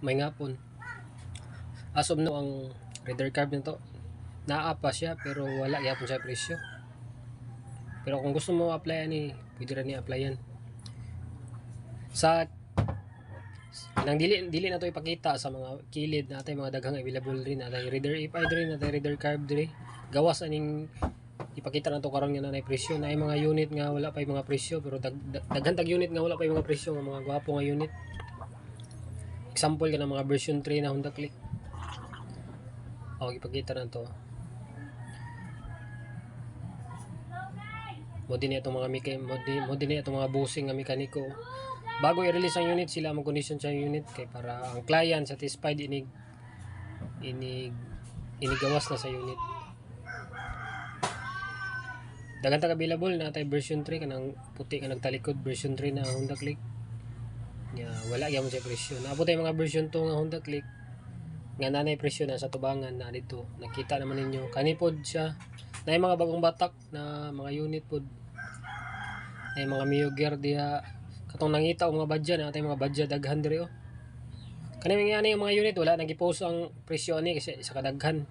may ngapon. As of now, ang reader card nito naa pa siya pero wala gyapon siya presyo. Pero kung gusto mo apply ani, pwede ra ni applyan. Sa nang dili na to ipakita sa mga kilid natay mga daghang available rin natay reader ipay rin natay reader card diri. Gawas aning ipakita na to karon nga nanay presyo na mga unit nga wala pa mga presyo pero daghan tag unit nga wala pa mga presyo nga mga gwapo nga unit. Example ka ng mga version 3 na Honda Click. Ipakita na to. Mo din itong mga busing nga mekaniko. Bago i-release ang unit sila mag-condition sa unit kay para ang client satisfied inig gawas na sa unit. Dagan tag available na tay version 3 kanang puti ka nagtalikod version 3 na Honda Click. Wala gyapon sa presyo. Naabot tay mga version 2 nga Honda Click nga nanay presyo na sa tubangan na dito. Nakita naman ninyo kanipod siya. Nay mga bagong batak na mga unit pod. Nay mga Mio gear diha katong nangita og mga badya na tay mga badya daghan diri oh. Kani nga yung mga unit wala nagi-post ang presyo ani kasi sa kadaghan.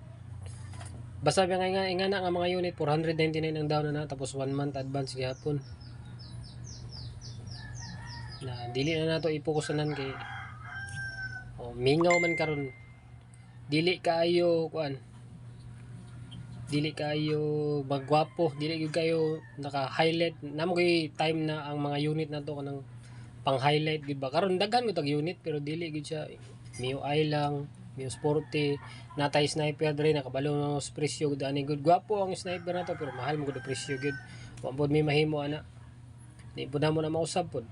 Basta nga nga mga unit 499 ang down na tapos 1 month advance gyapon. Na dili na nato ipokusanan kay mingaw man karon. Dili kayo magwapo, dili gyud kayo naka-highlight. Namo kay time na ang mga unit nato kanang pang-highlight gid ba. Karon daghan gud tag unit pero dili gid siya Mio I lang, Mio Sporty, natay sniper diri nakabalo na sa presyo gud ani gud. Gwapo ang sniper nato pero mahal mo gud presyo gud. Wa pod may mahimo ana. Di pud mo na mausab pod.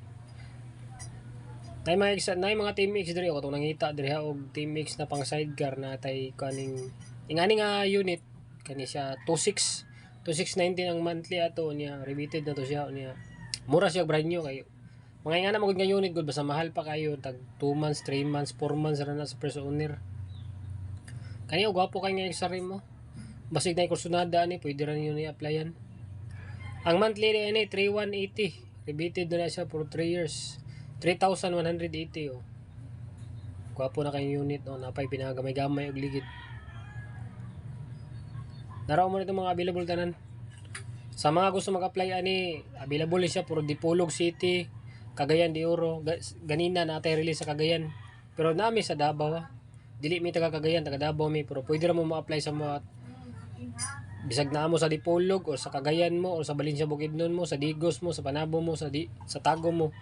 Nay mga Team X diri ako nangita diri og Team X na pang sidecar na tay kaning ingani nga unit kani siya 2619 ang monthly ato niya rebated na to siya niya. Mura siya brand new kayo. Mga ingana magud nga unit gud basta mahal pa kayo tag 2 months, 3 months, 4 months ra na sa first owner. Kani gwapo kay nga sa rim mo. Basig na kursunada ani pwede ra niyo ni applyan. Ang monthly ni 3180 rebated na siya for 3 years. 3,180 oh. Gwapo na kayong unit oh, napay pinagamay-gamay og ligid. Naraw mo nito mga available tanan. Sa mga gusto mag-apply ani, available siya for Dipolog City, Cagayan de Oro. Ganina natay release sa Cagayan. Pero nami sa Davao. Dili mi taga Cagayan, taga Davao mi, pero pwede ra mo ma-apply sa mga bisag na mo sa Dipolog o sa Cagayan mo o sa Valencia Bukidnon mo, sa Digos mo, sa Panabo mo, sa Tago mo.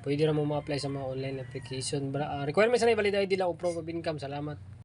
Pwede ra mo ma-apply sa mga online application. Requirements na i-valid ID lang o proof of income. Salamat.